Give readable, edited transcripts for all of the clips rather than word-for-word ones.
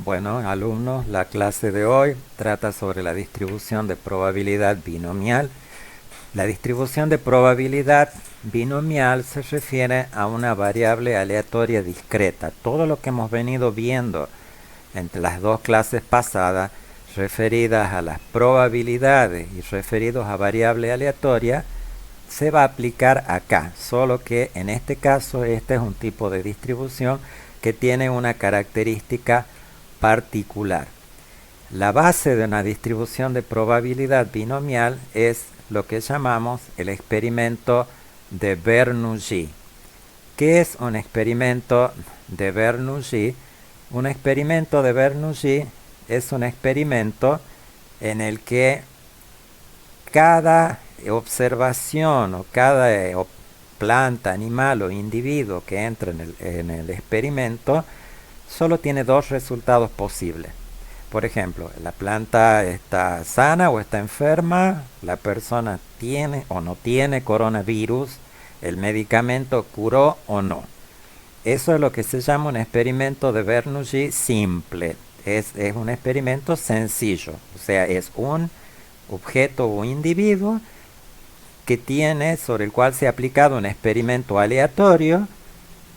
Bueno, alumnos, la clase de hoy trata sobre la distribución de probabilidad binomial. La distribución de probabilidad binomial se refiere a una variable aleatoria discreta. Todo lo que hemos venido viendo entre las dos clases pasadas referidas a las probabilidades y referidos a variable aleatoria se va a aplicar acá, solo que en este caso este es un tipo de distribución que tiene una característica particular. La base de una distribución de probabilidad binomial es lo que llamamos el experimento de Bernoulli. ¿Qué es un experimento de Bernoulli? Un experimento de Bernoulli es un experimento en el que cada observación o cada planta, animal o individuo que entra en el experimento solo tiene dos resultados posibles. Por ejemplo, la planta está sana o está enferma, la persona tiene o no tiene coronavirus, el medicamento curó o no. Eso es lo que se llama un experimento de Bernoulli simple. Es un experimento sencillo, o sea, es un objeto o individuo que tiene, sobre el cual se ha aplicado un experimento aleatorio,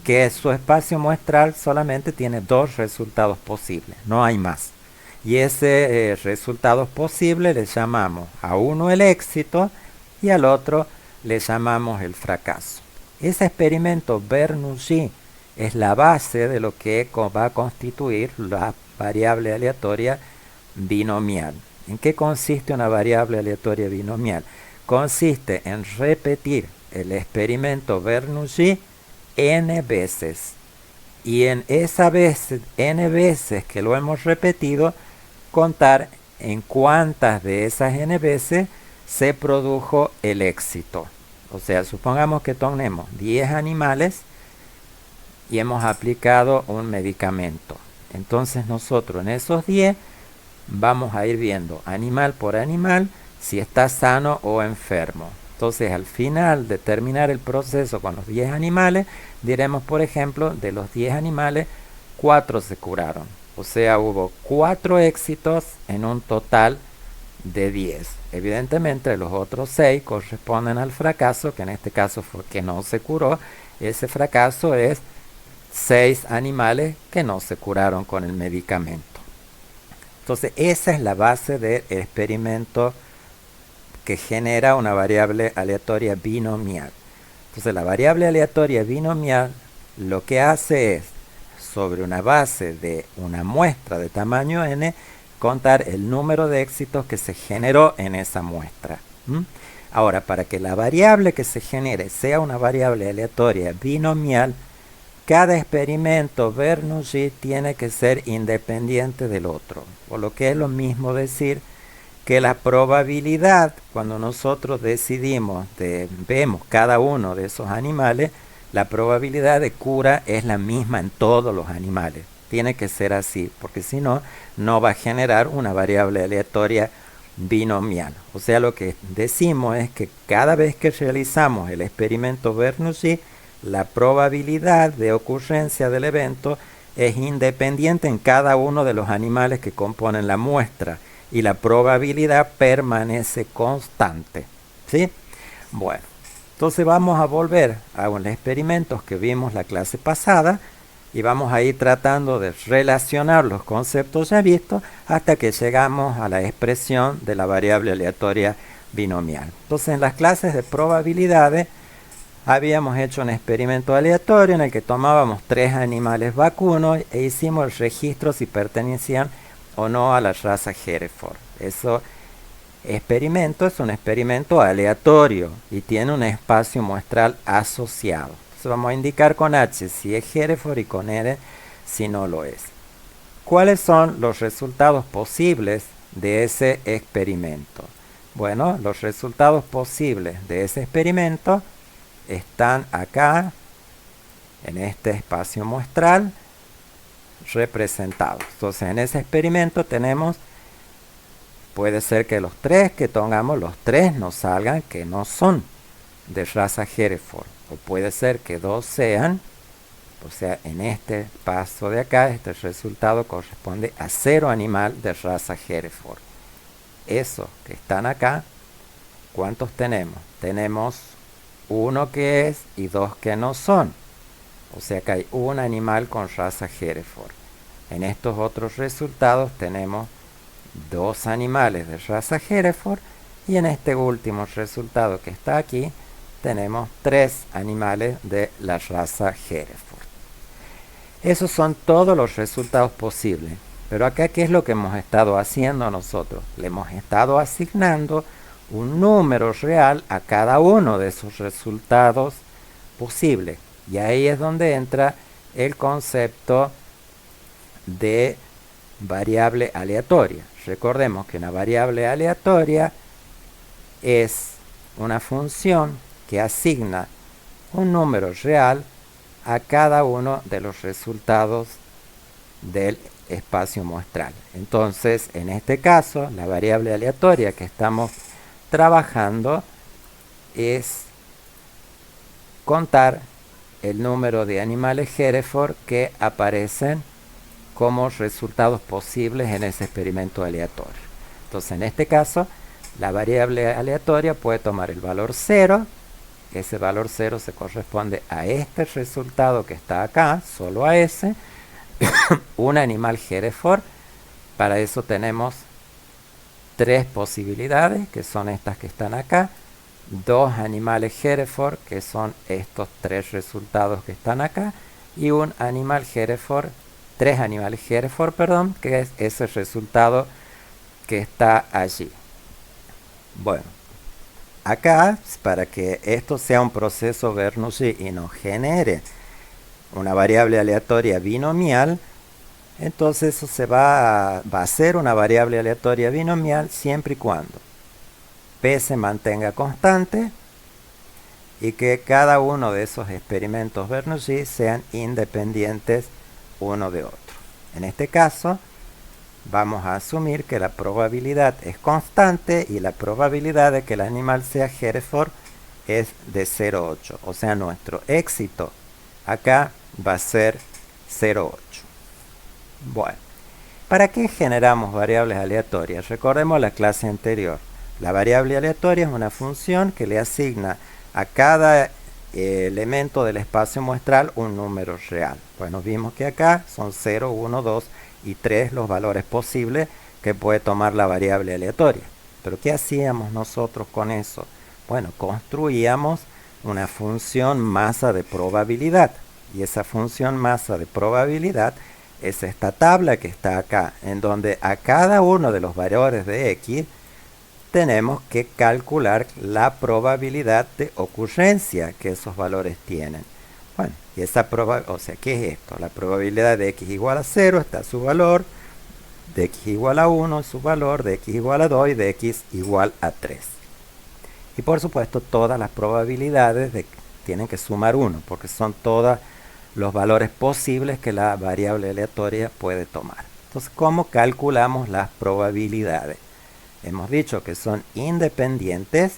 que su espacio muestral solamente tiene dos resultados posibles, no hay más. Y ese resultado posible le llamamos a uno el éxito y al otro le llamamos el fracaso. Ese experimento Bernoulli es la base de lo que va a constituir la variable aleatoria binomial. ¿En qué consiste una variable aleatoria binomial? Consiste en repetir el experimento Bernoulli n veces. Y en esa vez, n veces que lo hemos repetido, contar en cuántas de esas n veces se produjo el éxito. O sea, supongamos que tenemos 10 animales y hemos aplicado un medicamento. Entonces nosotros en esos 10 vamos a ir viendo animal por animal si está sano o enfermo. Entonces al final de terminar el proceso con los 10 animales, diremos por ejemplo, de los 10 animales, 4 se curaron. O sea, hubo 4 éxitos en un total de 10. Evidentemente los otros 6 corresponden al fracaso, que en este caso fue que no se curó. Ese fracaso es 6 animales que no se curaron con el medicamento. Entonces esa es la base del experimento que genera una variable aleatoria binomial. Entonces la variable aleatoria binomial lo que hace es, sobre una base de una muestra de tamaño n, contar el número de éxitos que se generó en esa muestra. Ahora, para que la variable que se genere sea una variable aleatoria binomial, cada experimento Bernoulli tiene que ser independiente del otro, por lo que es lo mismo decir que la probabilidad, cuando nosotros decidimos, vemos cada uno de esos animales, la probabilidad de cura es la misma en todos los animales. Tiene que ser así, porque si no, no va a generar una variable aleatoria binomial. O sea, lo que decimos es que cada vez que realizamos el experimento Bernoulli, la probabilidad de ocurrencia del evento es independiente en cada uno de los animales que componen la muestra y la probabilidad permanece constante. ¿Sí? Bueno, entonces vamos a volver a los experimentos que vimos la clase pasada y vamos a ir tratando de relacionar los conceptos ya vistos hasta que llegamos a la expresión de la variable aleatoria binomial. Entonces en las clases de probabilidades habíamos hecho un experimento aleatorio en el que tomábamos 3 animales vacunos e hicimos el registro si pertenecían o no a la raza Hereford. Eso experimento es un experimento aleatorio y tiene un espacio muestral asociado. Entonces vamos a indicar con H si es Hereford y con R si no lo es. ¿Cuáles son los resultados posibles de ese experimento? Bueno, los resultados posibles de ese experimento están acá en este espacio muestral representados. Entonces en ese experimento tenemos, puede ser que los 3 que tengamos, los 3 nos salgan que no son de raza Hereford, o puede ser que 2 sean O sea, en este paso de acá, este resultado corresponde a 0 animal de raza Hereford. Esos que están acá, ¿cuántos tenemos? Tenemos uno que es y dos que no son. O sea que hay un animal con raza Hereford. En estos otros resultados tenemos dos animales de raza Hereford y en este último resultado que está aquí tenemos 3 animales de la raza Hereford. Esos son todos los resultados posibles. Pero acá, ¿qué es lo que hemos estado haciendo nosotros? Le hemos estado asignando un número real a cada uno de esos resultados posibles. Y ahí es donde entra el concepto de variable aleatoria. Recordemos que una variable aleatoria es una función que asigna un número real a cada uno de los resultados del espacio muestral. Entonces, en este caso, la variable aleatoria que estamos trabajando es contar el número de animales Hereford que aparecen como resultados posibles en ese experimento aleatorio. Entonces, en este caso, la variable aleatoria puede tomar el valor 0. Ese valor 0 se corresponde a este resultado que está acá, solo a ese. Un animal Hereford. Para eso tenemos 3 posibilidades, que son estas que están acá. 2 animales Hereford, que son estos 3 resultados que están acá. Y un animal Hereford, 3 animales Hereford, perdón, que es ese resultado que está allí. Bueno, acá, para que esto sea un proceso Bernoulli y nos genere una variable aleatoria binomial, entonces eso se va a ser una variable aleatoria binomial siempre y cuando P se mantenga constante y que cada uno de esos experimentos Bernoulli sean independientes uno de otro. En este caso, vamos a asumir que la probabilidad es constante y la probabilidad de que el animal sea Hereford es de 0,8. O sea, nuestro éxito acá va a ser 0,8. Bueno, ¿para qué generamos variables aleatorias? Recordemos la clase anterior. La variable aleatoria es una función que le asigna a cada elemento del espacio muestral un número real. Bueno, vimos que acá son 0, 1, 2 y 3 los valores posibles que puede tomar la variable aleatoria. Pero ¿qué hacíamos nosotros con eso? Bueno, construíamos una función masa de probabilidad. Y esa función masa de probabilidad es esta tabla que está acá, en donde a cada uno de los valores de x tenemos que calcular la probabilidad de ocurrencia que esos valores tienen. Bueno, y esa probabilidad, o sea, ¿qué es esto? La probabilidad de x igual a 0 está su valor, de x igual a 1 su valor, de x igual a 2 y de x igual a 3. Y por supuesto todas las probabilidades tienen que sumar 1, porque son todos los valores posibles que la variable aleatoria puede tomar. Entonces, ¿cómo calculamos las probabilidades? Hemos dicho que son independientes,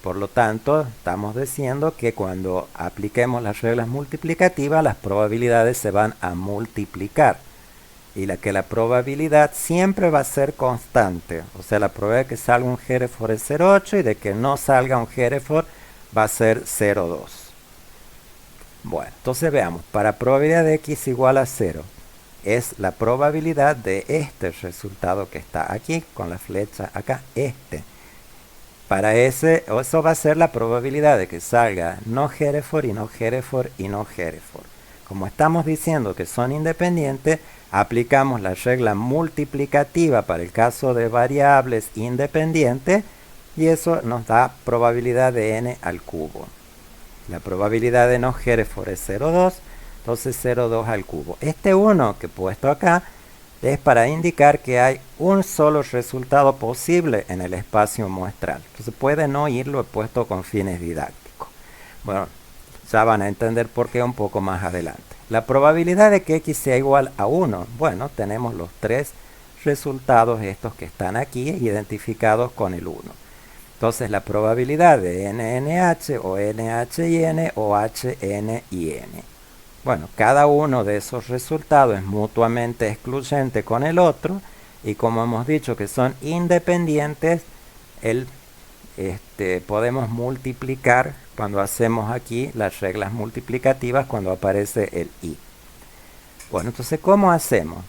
por lo tanto, estamos diciendo que cuando apliquemos las reglas multiplicativas, las probabilidades se van a multiplicar. Y la probabilidad siempre va a ser constante. O sea, la probabilidad de que salga un Hereford es 0,8 y de que no salga un Hereford va a ser 0,2. Bueno, entonces veamos, para probabilidad de x igual a 0, es la probabilidad de este resultado que está aquí, con la flecha acá, este. Para eso va a ser la probabilidad de que salga no Hereford y no Hereford y no Hereford. Como estamos diciendo que son independientes, aplicamos la regla multiplicativa para el caso de variables independientes y eso nos da probabilidad de n al cubo. La probabilidad de no Hereford es 0,2, entonces 0,2 al cubo. Este 1 que he puesto acá es para indicar que hay un solo resultado posible en el espacio muestral. Entonces puede no irlo he puesto con fines didácticos. Bueno, ya van a entender por qué un poco más adelante. La probabilidad de que x sea igual a 1, bueno, tenemos los 3 resultados estos que están aquí identificados con el 1. Entonces la probabilidad de NNH o NH y N o HN y N. Bueno, cada uno de esos resultados es mutuamente excluyente con el otro y como hemos dicho que son independientes, podemos multiplicar cuando hacemos aquí las reglas multiplicativas cuando aparece el i. Bueno, entonces, ¿cómo hacemos?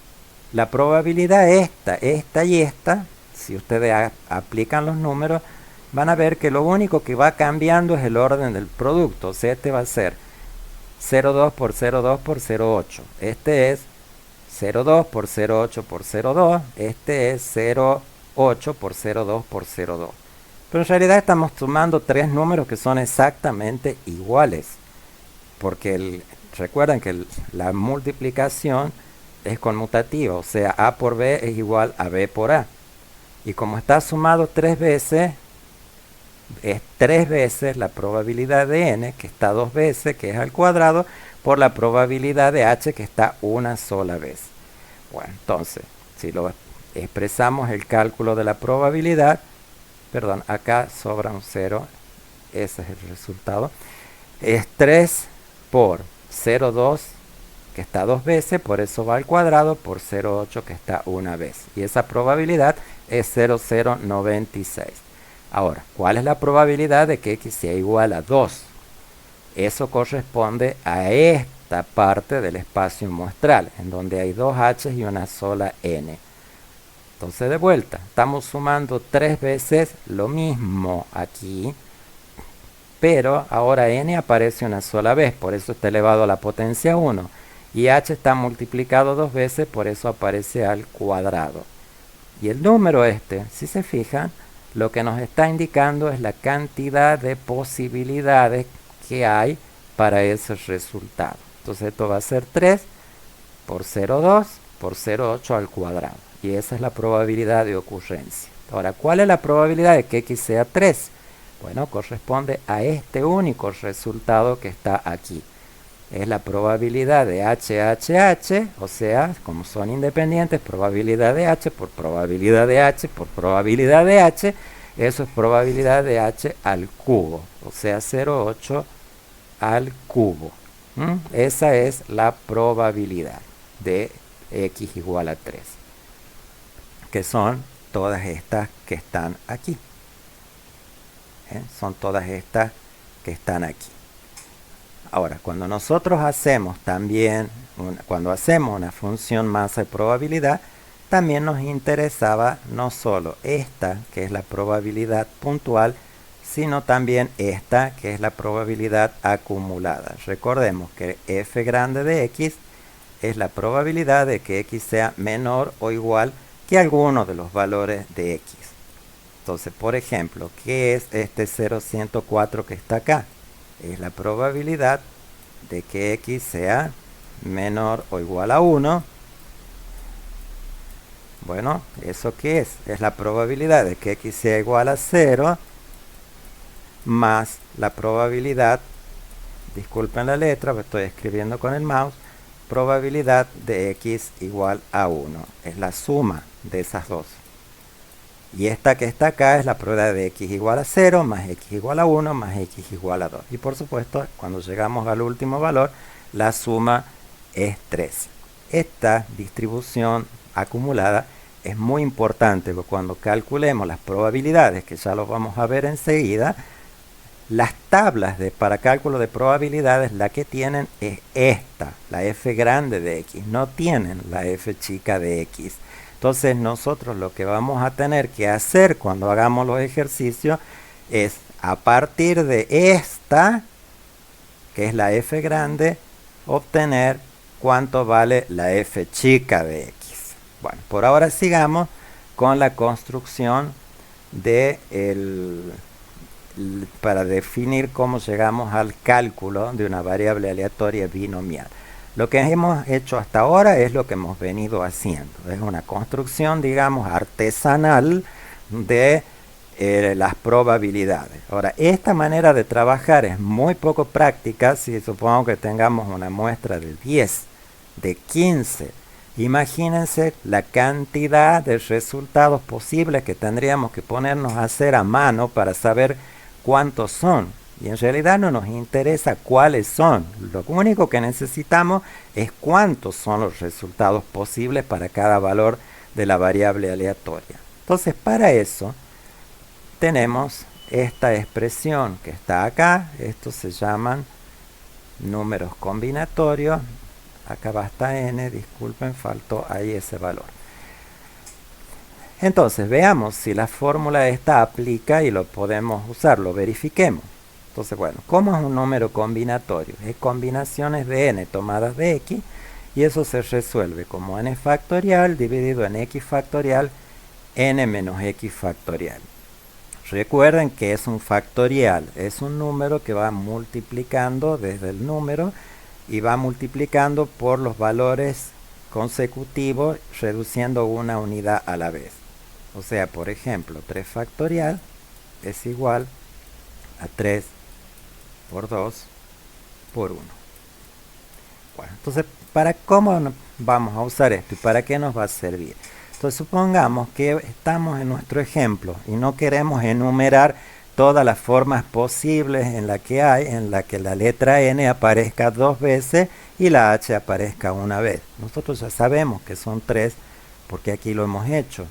La probabilidad esta y esta, si ustedes aplican los números, van a ver que lo único que va cambiando es el orden del producto. O sea, este va a ser 0,2 por 0,2 por 0,8. Este es 0,2 por 0,8 por 0,2. Este es 0,8 por 0,2 por 0,2. Pero en realidad estamos sumando tres números que son exactamente iguales. Porque recuerden que la multiplicación es conmutativa, o sea, A por B es igual a B por A. Y como está sumado tres veces, es tres veces la probabilidad de n, que está dos veces, que es al cuadrado, por la probabilidad de h, que está una sola vez. Bueno, entonces, si lo expresamos el cálculo de la probabilidad, perdón, acá sobra un 0, ese es el resultado, es 3 por 0,2, que está dos veces, por eso va al cuadrado, por 0,8, que está una vez. Y esa probabilidad es 0,096. Ahora, ¿cuál es la probabilidad de que x sea igual a 2? Eso corresponde a esta parte del espacio muestral, en donde hay dos h y una sola n. Entonces, de vuelta, estamos sumando tres veces lo mismo aquí, pero ahora n aparece una sola vez, por eso está elevado a la potencia 1. Y h está multiplicado dos veces, por eso aparece al cuadrado. Y el número si se fijan, lo que nos está indicando es la cantidad de posibilidades que hay para ese resultado. Entonces esto va a ser 3 por 0,2 por 0,8 al cuadrado. Y esa es la probabilidad de ocurrencia. Ahora, ¿cuál es la probabilidad de que x sea 3? Bueno, corresponde a este único resultado que está aquí. Es la probabilidad de h, o sea, como son independientes, probabilidad de h por probabilidad de h por probabilidad de h, eso es probabilidad de h al cubo, o sea, 0,8 al cubo. Esa es la probabilidad de x igual a 3, que son todas estas que están aquí. Son todas estas que están aquí. Ahora, cuando nosotros hacemos también, cuando hacemos una función masa y probabilidad, también nos interesaba no solo esta, que es la probabilidad puntual, sino también esta, que es la probabilidad acumulada. Recordemos que f grande de x es la probabilidad de que x sea menor o igual que alguno de los valores de x. Entonces, por ejemplo, ¿qué es este 0,104 que está acá? Es la probabilidad de que x sea menor o igual a 1. Bueno, ¿eso qué es? Es la probabilidad de que x sea igual a 0 más la probabilidad, disculpen la letra, estoy escribiendo con el mouse, probabilidad de x igual a 1. Es la suma de esas dos. Y esta que está acá es la probabilidad de x igual a 0 más x igual a 1 más x igual a 2. Y por supuesto, cuando llegamos al último valor, la suma es 3. Esta distribución acumulada es muy importante porque cuando calculemos las probabilidades, que ya los vamos a ver enseguida, las tablas para cálculo de probabilidades, la que tienen es esta, la f grande de x, no tienen la f chica de x. Entonces nosotros lo que vamos a tener que hacer cuando hagamos los ejercicios es a partir de esta, que es la f grande, obtener cuánto vale la f chica de x. Bueno, por ahora sigamos con la construcción para definir cómo llegamos al cálculo de una variable aleatoria binomial. Lo que hemos hecho hasta ahora es lo que hemos venido haciendo. Es una construcción, digamos, artesanal de las probabilidades. Ahora, esta manera de trabajar es muy poco práctica si supongamos que tengamos una muestra de 10, de 15. Imagínense la cantidad de resultados posibles que tendríamos que ponernos a hacer a mano para saber cuántos son. Y en realidad no nos interesa cuáles son. Lo único que necesitamos es cuántos son los resultados posibles para cada valor de la variable aleatoria. Entonces, para eso tenemos esta expresión que está acá. Estos se llaman números combinatorios. Acá va hasta n, disculpen, faltó ahí ese valor. Entonces, veamos si la fórmula esta aplica y lo podemos usar, lo verifiquemos. Entonces, bueno, ¿cómo es un número combinatorio? Es combinaciones de n tomadas de x, y eso se resuelve como n factorial dividido en x factorial n menos x factorial. Recuerden que es un factorial, es un número que va multiplicando desde el número y va multiplicando por los valores consecutivos, reduciendo una unidad a la vez. O sea, por ejemplo, 3 factorial es igual a 3 por 2 por 1. Bueno, entonces, ¿cómo vamos a usar esto y para qué nos va a servir? Entonces, supongamos que estamos en nuestro ejemplo y no queremos enumerar todas las formas posibles en la que la letra n aparezca 2 veces y la h aparezca una vez. Nosotros ya sabemos que son 3 porque aquí lo hemos hecho,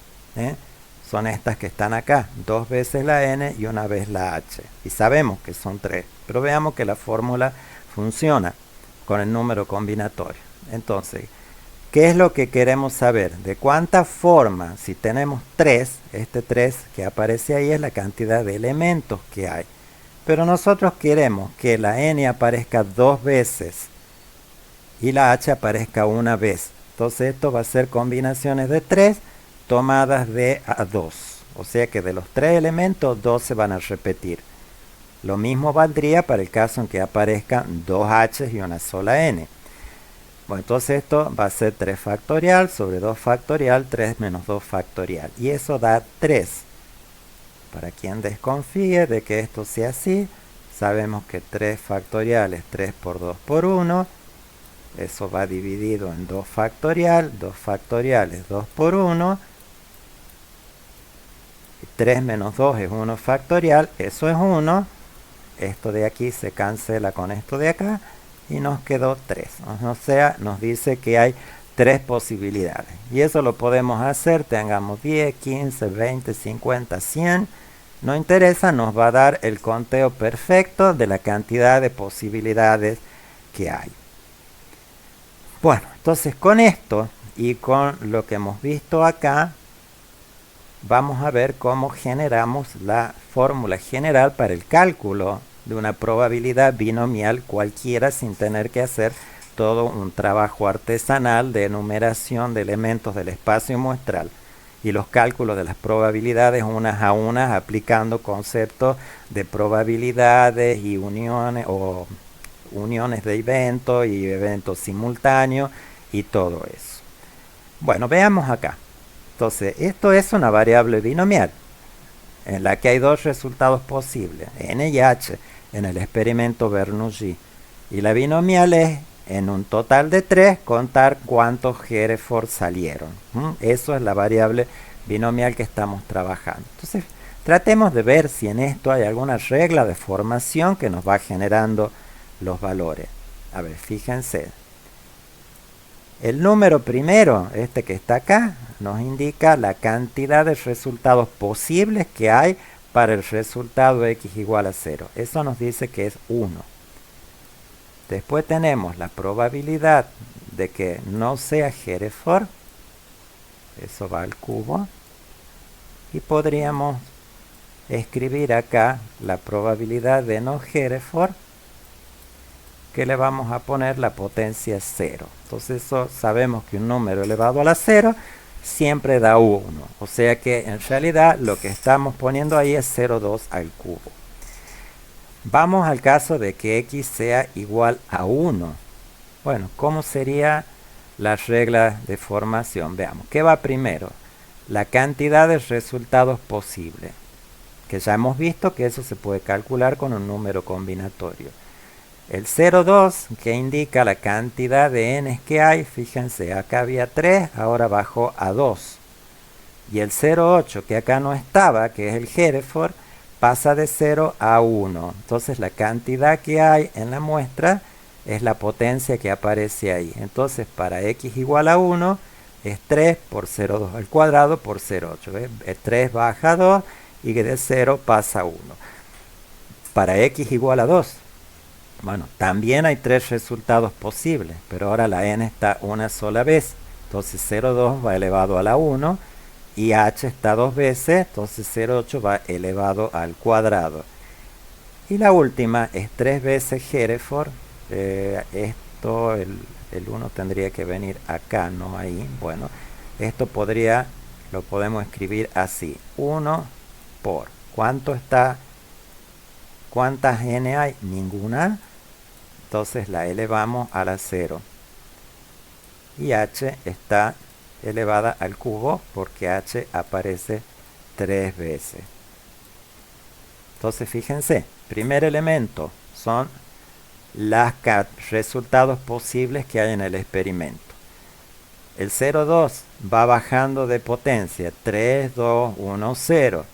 son estas que están acá, 2 veces la n y una vez la h, y sabemos que son 3, pero veamos que la fórmula funciona con el número combinatorio. Entonces, ¿qué es lo que queremos saber? De cuántas formas, si tenemos 3, este 3 que aparece ahí es la cantidad de elementos que hay. Pero nosotros queremos que la n aparezca 2 veces y la h aparezca una vez. Entonces esto va a ser combinaciones de 3 tomadas de a 2. O sea que de los 3 elementos, 2 se van a repetir. Lo mismo valdría para el caso en que aparezcan 2 h y una sola n. Bueno, entonces esto va a ser 3 factorial sobre 2 factorial, 3 menos 2 factorial. Y eso da 3. Para quien desconfíe de que esto sea así, sabemos que 3 factorial es 3 por 2 por 1. Eso va dividido en 2 factorial. 2 factorial es 2 por 1. 3 menos 2 es 1 factorial. Eso es 1. Esto de aquí se cancela con esto de acá. Y nos quedó 3. O sea, nos dice que hay 3 posibilidades. Y eso lo podemos hacer, tengamos 10, 15, 20, 50, 100. No interesa, nos va a dar el conteo perfecto de la cantidad de posibilidades que hay. Bueno, entonces con esto y con lo que hemos visto acá, vamos a ver cómo generamos la fórmula general para el cálculo de una probabilidad binomial cualquiera sin tener que hacer todo un trabajo artesanal de enumeración de elementos del espacio muestral y los cálculos de las probabilidades unas a unas aplicando conceptos de probabilidades y uniones o uniones de eventos y eventos simultáneos y todo eso. Bueno, veamos acá. Entonces, esto es una variable binomial en la que hay 2 resultados posibles, n y h, en el experimento Bernoulli. Y la binomial es, en un total de 3, contar cuántos Hereford salieron. Eso es la variable binomial que estamos trabajando. Entonces, tratemos de ver si en esto hay alguna regla de formación que nos va generando los valores. A ver, fíjense. El número primero, este que está acá, nos indica la cantidad de resultados posibles que hay para el resultado x igual a 0. Eso nos dice que es 1. Después tenemos la probabilidad de que no sea Hereford. Eso va al cubo. Y podríamos escribir acá la probabilidad de no Hereford, que le vamos a poner la potencia 0. Entonces eso sabemos que un número elevado a la 0 siempre da 1. O sea que en realidad lo que estamos poniendo ahí es 0,2 al cubo. Vamos al caso de que x sea igual a 1. Bueno, ¿cómo sería la regla de formación? Veamos, ¿qué va primero? La cantidad de resultados posibles, que ya hemos visto que eso se puede calcular con un número combinatorio. El 0,2 que indica la cantidad de n's que hay, fíjense, acá había 3, ahora bajó a 2. Y el 0,8 que acá no estaba, que es el Hereford, pasa de 0 a 1. Entonces la cantidad que hay en la muestra es la potencia que aparece ahí. Entonces para x igual a 1 es 3 por 0,2 al cuadrado por 0,8. ¿Ves? 3 baja 2 y de 0 pasa 1. Para x igual a 2. Bueno, también hay 3 resultados posibles, pero ahora la n está una sola vez. Entonces 0,2 va elevado a la 1 y h está 2 veces, entonces 0,8 va elevado al cuadrado. Y la última es 3 veces Hereford. Esto, el 1 tendría que venir acá, no ahí. Bueno, esto lo podemos escribir así. 1 por, ¿cuánto está? ¿Cuántas n hay? Ninguna. Entonces la elevamos a la 0. Y h está elevada al cubo porque h aparece 3 veces. Entonces fíjense, primer elemento son los resultados posibles que hay en el experimento. El 0,2 va bajando de potencia, 3, 2, 1, 0.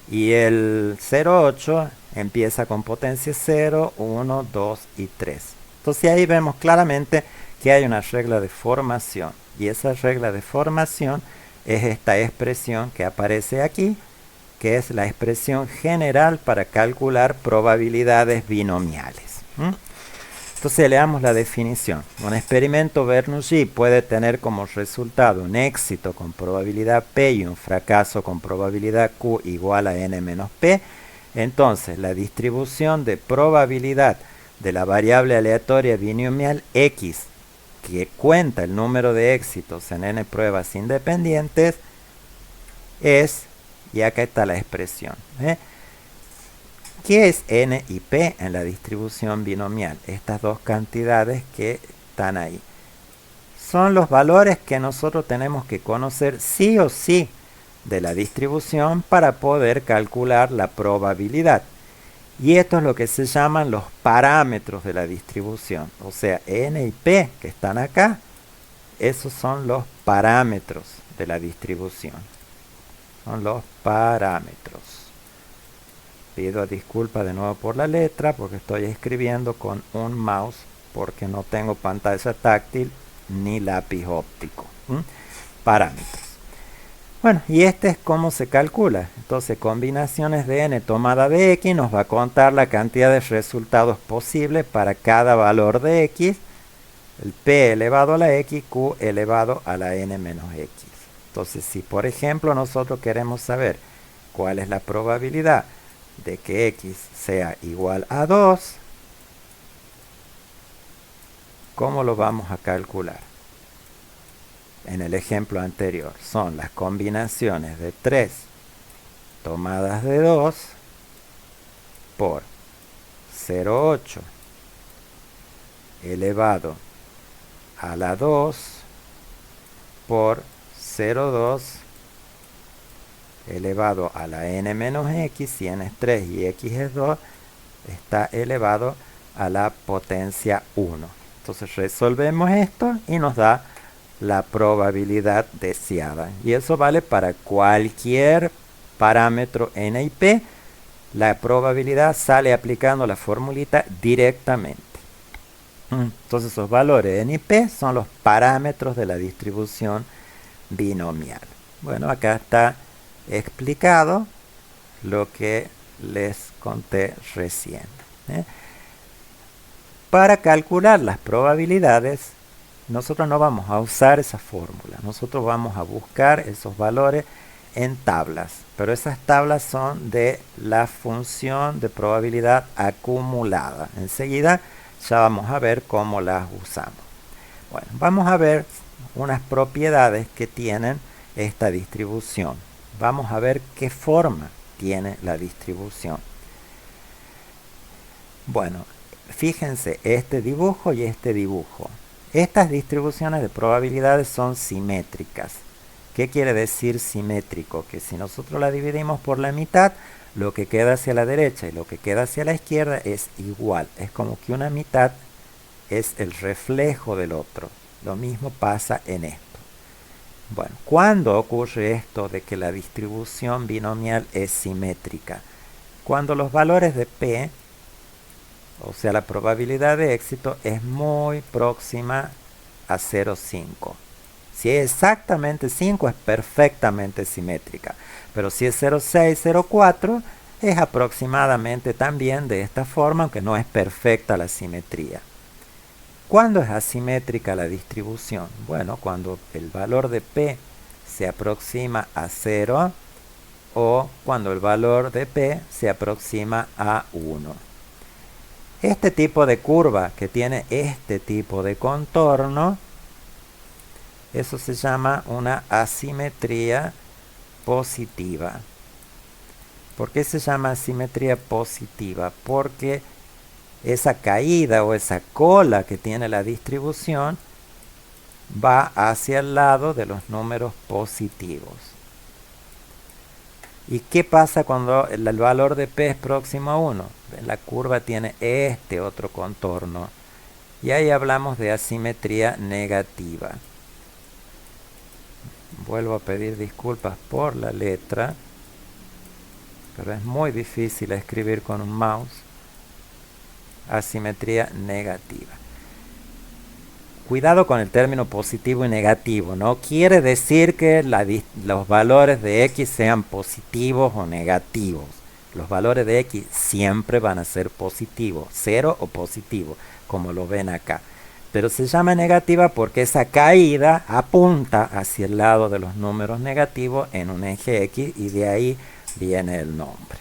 Y el 0,8 empieza con potencia 0, 1, 2 y 3. Entonces ahí vemos claramente que hay una regla de formación. Y esa regla de formación es esta expresión que aparece aquí, que es la expresión general para calcular probabilidades binomiales. Entonces leamos la definición. Un experimento Bernoulli puede tener como resultado un éxito con probabilidad P y un fracaso con probabilidad Q igual a n menos P. Entonces la distribución de probabilidad de la variable aleatoria binomial X, que cuenta el número de éxitos en n pruebas independientes, es, y acá está la expresión, ¿qué es n y p en la distribución binomial? Estas dos cantidades que están ahí. Son los valores que nosotros tenemos que conocer sí o sí de la distribución para poder calcular la probabilidad. Y esto es lo que se llaman los parámetros de la distribución. O sea, n y p que están acá, esos son los parámetros de la distribución. Son los parámetros. Pido disculpas de nuevo por la letra porque estoy escribiendo con un mouse porque no tengo pantalla táctil ni lápiz óptico. Parámetros. Bueno, y este es cómo se calcula. Entonces, combinaciones de n tomada de x nos va a contar la cantidad de resultados posibles para cada valor de x. El p elevado a la x, q elevado a la n menos x. Entonces, si por ejemplo nosotros queremos saber cuál es la probabilidad de que x sea igual a 2, ¿cómo lo vamos a calcular? En el ejemplo anterior son las combinaciones de 3 tomadas de 2 por 0,8 elevado a la 2 por 0,2 elevado a la n menos x, si n es 3 y x es 2, está elevado a la potencia 1. Entonces resolvemos esto y nos da la probabilidad deseada. Y eso vale para cualquier parámetro n y p. La probabilidad sale aplicando la formulita directamente. Entonces esos valores n y p son los parámetros de la distribución binomial. Bueno, acá está explicado lo que les conté recién. Para calcular las probabilidades, nosotros no vamos a usar esa fórmula. Nosotros vamos a buscar esos valores en tablas. Pero esas tablas son de la función de probabilidad acumulada. Enseguida ya vamos a ver cómo las usamos. Bueno, vamos a ver unas propiedades que tienen esta distribución. Vamos a ver qué forma tiene la distribución. Bueno, fíjense este dibujo y este dibujo. Estas distribuciones de probabilidades son simétricas. ¿Qué quiere decir simétrico? Que si nosotros la dividimos por la mitad, lo que queda hacia la derecha y lo que queda hacia la izquierda es igual. Es como que una mitad es el reflejo del otro. Lo mismo pasa en esto. Bueno, ¿cuándo ocurre esto de que la distribución binomial es simétrica? cuando los valores de P, o sea la probabilidad de éxito, es muy próxima a 0,5. Si es exactamente 5 es perfectamente simétrica, pero si es 0,6, 0,4 es aproximadamente también de esta forma, aunque no es perfecta la simetría. ¿Cuándo es asimétrica la distribución? Bueno, cuando el valor de P se aproxima a 0 o cuando el valor de P se aproxima a 1. Este tipo de curva que tiene este tipo de contorno, eso se llama una asimetría positiva. ¿Por qué se llama asimetría positiva? Porque esa caída o esa cola que tiene la distribución va hacia el lado de los números positivos. ¿Y qué pasa cuando el valor de P es próximo a 1? La curva tiene este otro contorno. Y ahí hablamos de asimetría negativa. Vuelvo a pedir disculpas por la letra, pero es muy difícil escribir con un mouse. Asimetría negativa. Cuidado con el término positivo y negativo. No quiere decir que los valores de X sean positivos o negativos. Los valores de X siempre van a ser positivos, 0 o positivo, como lo ven acá. Pero se llama negativa porque esa caída apunta hacia el lado de los números negativos en un eje X y de ahí viene el nombre.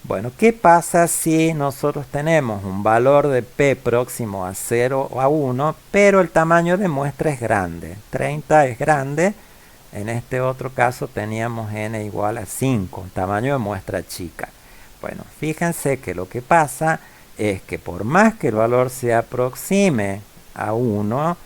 Bueno, ¿qué pasa si nosotros tenemos un valor de P próximo a 0 o a 1, pero el tamaño de muestra es grande? 30 es grande, en este otro caso teníamos n igual a 5, tamaño de muestra chica. Bueno, fíjense que lo que pasa es que por más que el valor se aproxime a 1,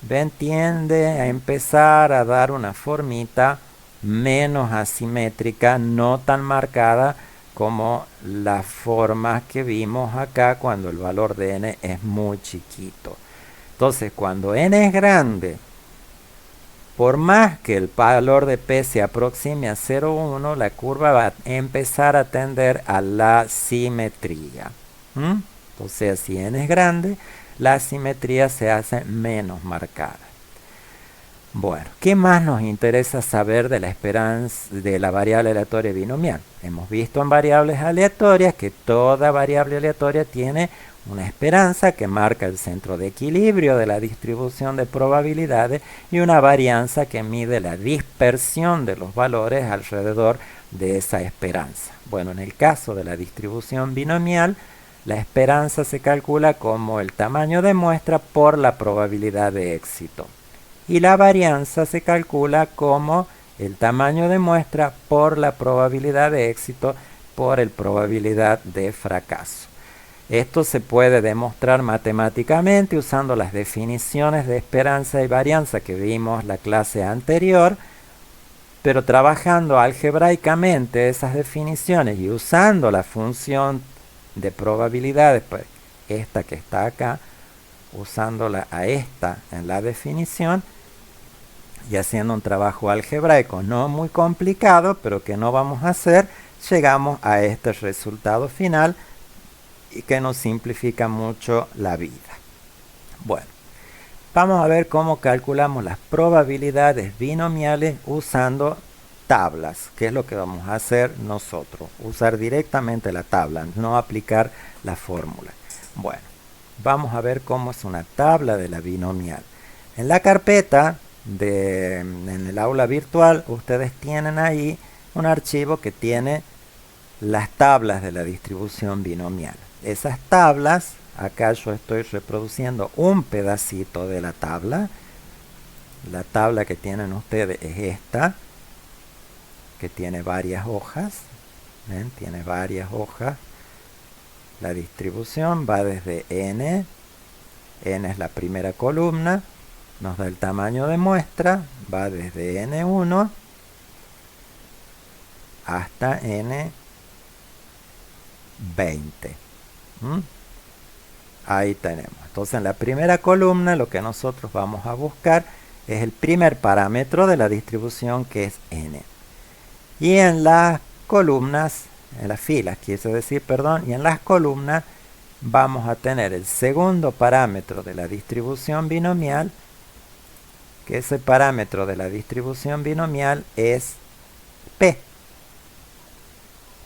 ven, tiende a empezar a dar una formita menos asimétrica, no tan marcada como las formas que vimos acá cuando el valor de n es muy chiquito. Entonces, cuando n es grande, por más que el valor de P se aproxime a 0,1, la curva va a empezar a tender a la simetría. O sea, si n es grande, la simetría se hace menos marcada. Bueno, ¿qué más nos interesa saber de la esperanza de la variable aleatoria binomial? Hemos visto en variables aleatorias que toda variable aleatoria tiene una esperanza que marca el centro de equilibrio de la distribución de probabilidades y una varianza que mide la dispersión de los valores alrededor de esa esperanza. Bueno, en el caso de la distribución binomial, la esperanza se calcula como el tamaño de muestra por la probabilidad de éxito. Y la varianza se calcula como el tamaño de muestra por la probabilidad de éxito por la probabilidad de fracaso. Esto se puede demostrar matemáticamente usando las definiciones de esperanza y varianza que vimos la clase anterior, pero trabajando algebraicamente esas definiciones y usando la función de probabilidades, pues esta que está acá, usándola a esta en la definición y haciendo un trabajo algebraico no muy complicado, pero que no vamos a hacer, llegamos a este resultado final y que nos simplifica mucho la vida. Bueno, vamos a ver cómo calculamos las probabilidades binomiales usando tablas, que es lo que vamos a hacer nosotros, usar directamente la tabla, no aplicar la fórmula. Bueno, vamos a ver cómo es una tabla de la binomial. En la carpeta en el aula virtual ustedes tienen ahí un archivo que tiene las tablas de la distribución binomial. Esas tablas, acá yo estoy reproduciendo un pedacito de la tabla. La tabla que tienen ustedes es esta, que tiene varias hojas. ¿Ven? Tiene varias hojas. La distribución va desde n es la primera columna, nos da el tamaño de muestra, va desde n1 hasta n20. Ahí tenemos. Entonces en la primera columna lo que nosotros vamos a buscar es el primer parámetro de la distribución, que es n. Y en la columnas, en las filas, quise decir, perdón, y en las columnas vamos a tener el segundo parámetro de la distribución binomial, que ese parámetro de la distribución binomial es P.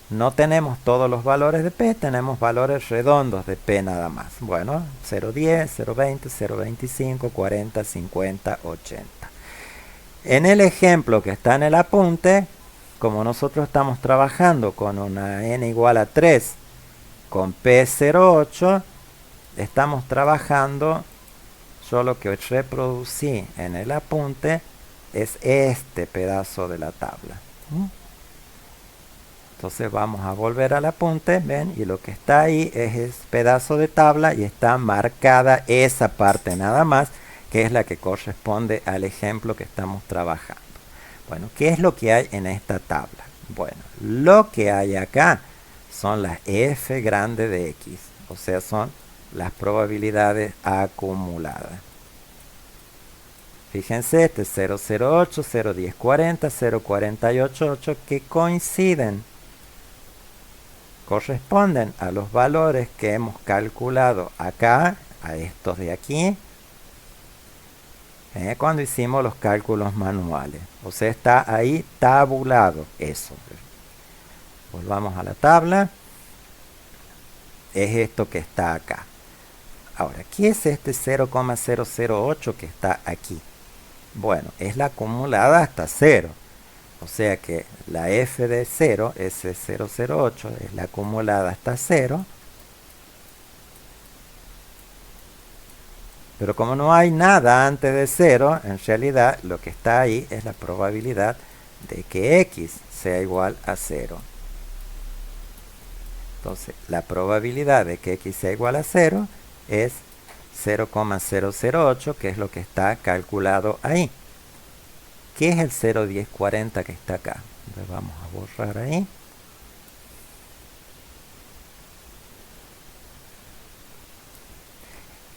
No tenemos todos los valores de P, tenemos valores redondos de P nada más. Bueno, 0,10, 0,20, 0,25, 40, 50, 80. En el ejemplo que está en el apunte, como nosotros estamos trabajando con una n igual a 3 con P08, estamos trabajando, yo lo que reproducí en el apunte es este pedazo de la tabla. Entonces vamos a volver al apunte, ven, y lo que está ahí es ese pedazo de tabla y está marcada esa parte nada más, que es la que corresponde al ejemplo que estamos trabajando. Bueno, ¿qué es lo que hay en esta tabla? Bueno, lo que hay acá son las f grande de x, o sea, son las probabilidades acumuladas. Fíjense, este es 008, 01040, 0488 que coinciden, corresponden a los valores que hemos calculado acá, a estos de aquí, cuando hicimos los cálculos manuales. O sea, está ahí tabulado eso. Volvamos a la tabla. Es esto que está acá. Ahora, ¿qué es este 0,008 que está aquí? Bueno, es la acumulada hasta 0. O sea que la f de 0, ese 008, es la acumulada hasta 0. Pero como no hay nada antes de 0, en realidad lo que está ahí es la probabilidad de que x sea igual a 0. Entonces, la probabilidad de que x sea igual a 0 es 0,008, que es lo que está calculado ahí. ¿Qué es el 0,1040 que está acá? Entonces vamos a borrar ahí.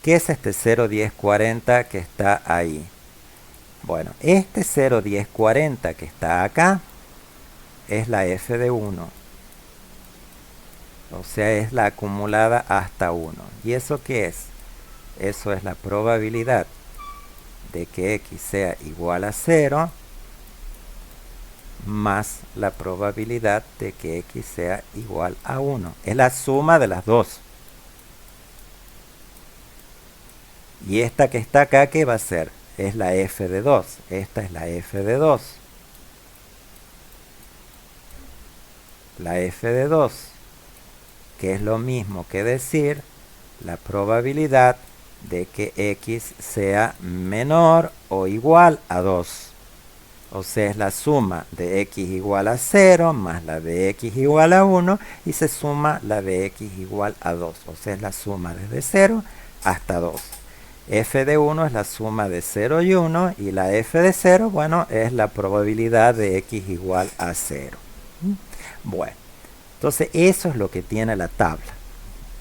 ¿Qué es este 0,1040 que está ahí? Bueno, este 0,1040 que está acá es la f de 1. O sea, es la acumulada hasta 1. ¿Y eso qué es? Eso es la probabilidad de que x sea igual a 0 más la probabilidad de que x sea igual a 1. Es la suma de las dos. Y esta que está acá, ¿qué va a ser? Es la f de 2. Esta es la f de 2. La f de 2, que es lo mismo que decir la probabilidad de que x sea menor o igual a 2. O sea, es la suma de x igual a 0 más la de x igual a 1 y se suma la de x igual a 2. O sea, es la suma desde 0 hasta 2. F de 1 es la suma de 0 y 1 y la f de 0, bueno, es la probabilidad de x igual a 0. Bueno, entonces eso es lo que tiene la tabla.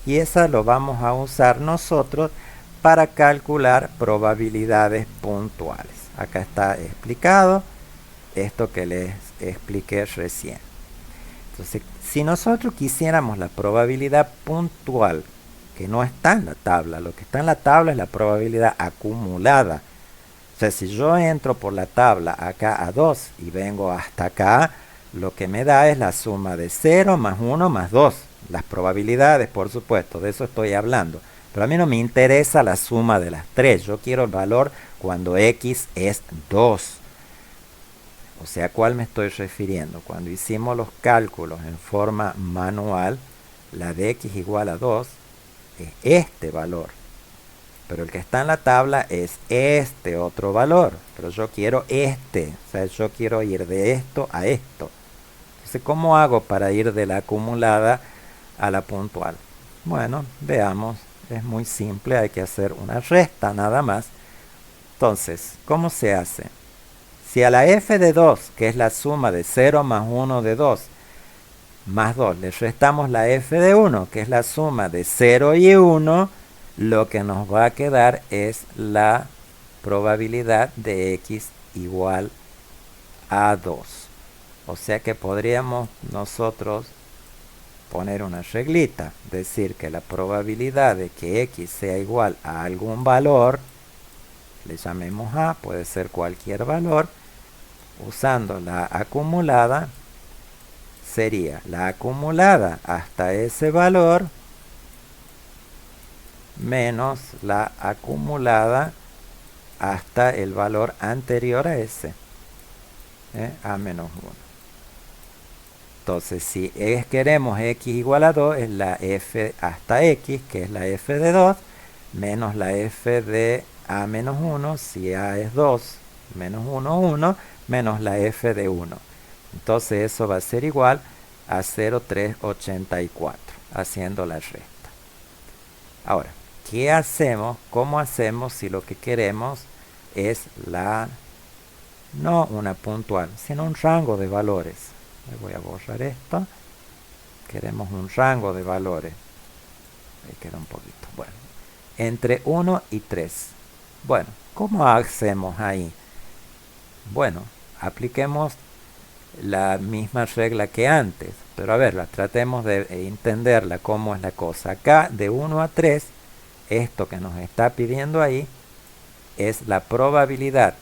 Y esa lo vamos a usar nosotros para calcular probabilidades puntuales. Acá está explicado esto que les expliqué recién. Entonces, si nosotros quisiéramos la probabilidad puntual, que no está en la tabla, lo que está en la tabla es la probabilidad acumulada. O sea, si yo entro por la tabla acá a 2 y vengo hasta acá, lo que me da es la suma de 0 más 1 más 2. Las probabilidades, por supuesto, de eso estoy hablando. Pero a mí no me interesa la suma de las 3. Yo quiero el valor cuando x es 2. O sea, ¿a cuál me estoy refiriendo? Cuando hicimos los cálculos en forma manual, la de x igual a 2 es este valor. Pero el que está en la tabla es este otro valor. Pero yo quiero este. O sea, yo quiero ir de esto a esto. Entonces, ¿cómo hago para ir de la acumulada a la puntual? Bueno, veamos. Es muy simple. Hay que hacer una resta nada más. Entonces, ¿cómo se hace? Si a la f de 2, que es la suma de 0 más 1 de 2, más 2, le restamos la f de 1, que es la suma de 0 y 1, lo que nos va a quedar es la probabilidad de x igual a 2. O sea que podríamos nosotros poner una reglita, decir que la probabilidad de que x sea igual a algún valor, le llamemos a, puede ser cualquier valor, usando la acumulada, sería la acumulada hasta ese valor menos la acumulada hasta el valor anterior a ese, a menos 1. Entonces, si queremos x igual a 2, es la f hasta x, que es la f de 2, menos la f de a menos 1, si a es 2, menos 1, 1, menos la f de 1. Entonces, eso va a ser igual a 0,384, haciendo la resta. Ahora, ¿qué hacemos? ¿Cómo hacemos si lo que queremos es no una puntual, sino un rango de valores? Me voy a borrar esto. Queremos un rango de valores. Ahí queda un poquito. Bueno, entre 1 y 3. Bueno, ¿cómo hacemos ahí? Bueno, apliquemos la misma regla que antes. Pero a verla, tratemos de entenderla cómo es la cosa. Acá, de 1 a 3, esto que nos está pidiendo ahí es la probabilidad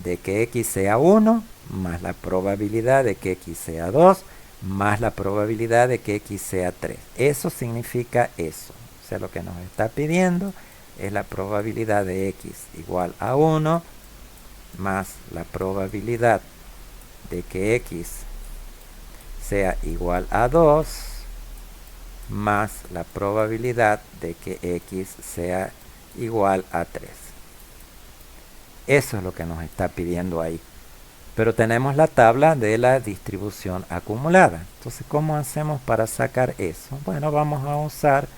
de que x sea 1 más la probabilidad de que x sea 2 más la probabilidad de que x sea 3. Eso significa eso. O sea, lo que nos está pidiendo es la probabilidad de x igual a 1 más la probabilidad de que x sea igual a 2 más la probabilidad de que x sea igual a 3. Eso es lo que nos está pidiendo ahí. Pero tenemos la tabla de la distribución acumulada. Entonces, ¿cómo hacemos para sacar eso? Bueno, vamos a usar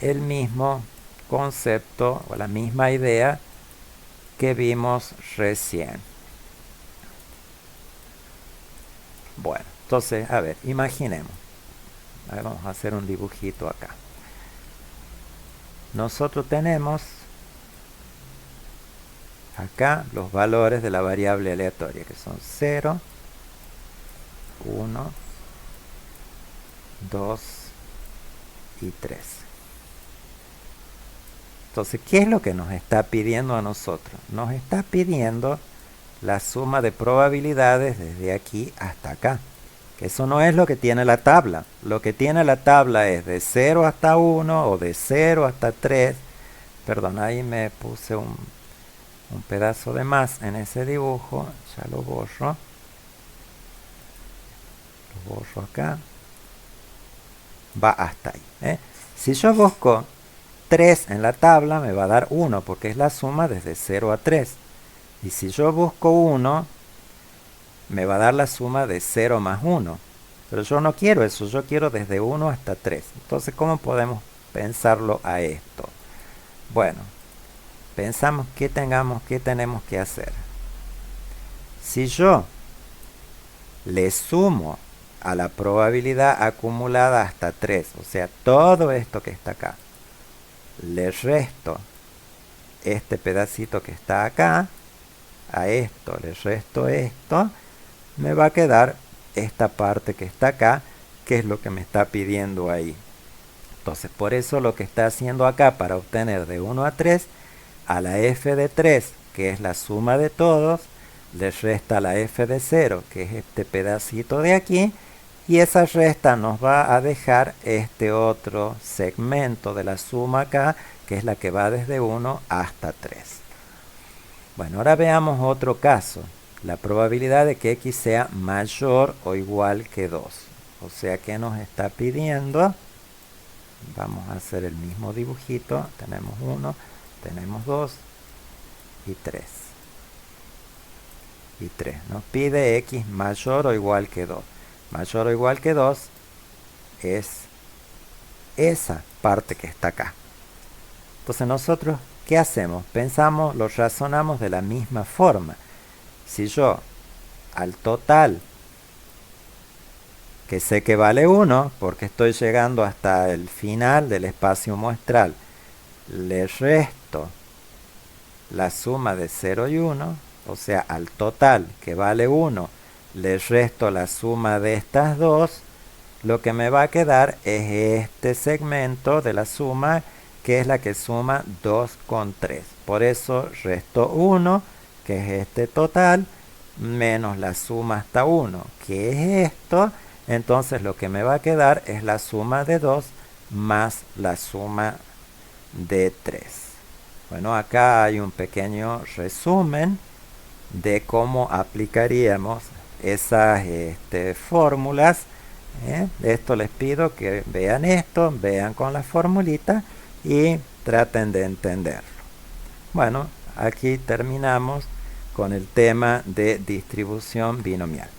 el mismo concepto o la misma idea que vimos recién. Bueno, entonces, a ver, imaginemos. Vamos a hacer un dibujito acá. Nosotros tenemos acá los valores de la variable aleatoria, que son 0, 1, 2 y 3. Entonces, ¿qué es lo que nos está pidiendo a nosotros? Nos está pidiendo la suma de probabilidades desde aquí hasta acá. Que eso no es lo que tiene la tabla. Lo que tiene la tabla es de 0 hasta 1 o de 0 hasta 3. Perdón, ahí me puse un pedazo de más en ese dibujo. Ya lo borro. Lo borro acá. Va hasta ahí. Si yo busco 3 en la tabla, me va a dar 1, porque es la suma desde 0 a 3. Y si yo busco 1, me va a dar la suma de 0 más 1. Pero yo no quiero eso, yo quiero desde 1 hasta 3. Entonces, ¿cómo podemos pensarlo a esto? Bueno, pensamos que tenemos que hacer. Si yo le sumo a la probabilidad acumulada hasta 3, o sea, todo esto que está acá, le resto este pedacito que está acá, a esto le resto esto, me va a quedar esta parte que está acá, que es lo que me está pidiendo ahí. Entonces, por eso lo que está haciendo acá para obtener de 1 a 3, a la f de 3, que es la suma de todos, le resta la f de 0, que es este pedacito de aquí, y esa resta nos va a dejar este otro segmento de la suma acá, que es la que va desde 1 hasta 3. Bueno, ahora veamos otro caso. La probabilidad de que x sea mayor o igual que 2. O sea que nos está pidiendo, vamos a hacer el mismo dibujito, tenemos 1, tenemos 2 y 3. Y 3. Nos pide x mayor o igual que 2. Mayor o igual que 2 es esa parte que está acá. Entonces nosotros, ¿qué hacemos? Pensamos, lo razonamos de la misma forma. Si yo al total, que sé que vale 1, porque estoy llegando hasta el final del espacio muestral, le resto la suma de 0 y 1, o sea, al total, que vale 1, le resto la suma de estas dos, lo que me va a quedar es este segmento de la suma, que es la que suma 2 con 3. Por eso resto 1, que es este total, menos la suma hasta 1, que es esto. Entonces lo que me va a quedar es la suma de 2 más la suma de 3. Bueno, acá hay un pequeño resumen de cómo aplicaríamos esas fórmulas. Esto les pido que vean esto, vean con la formulita y traten de entenderlo. Bueno, aquí terminamos con el tema de distribución binomial.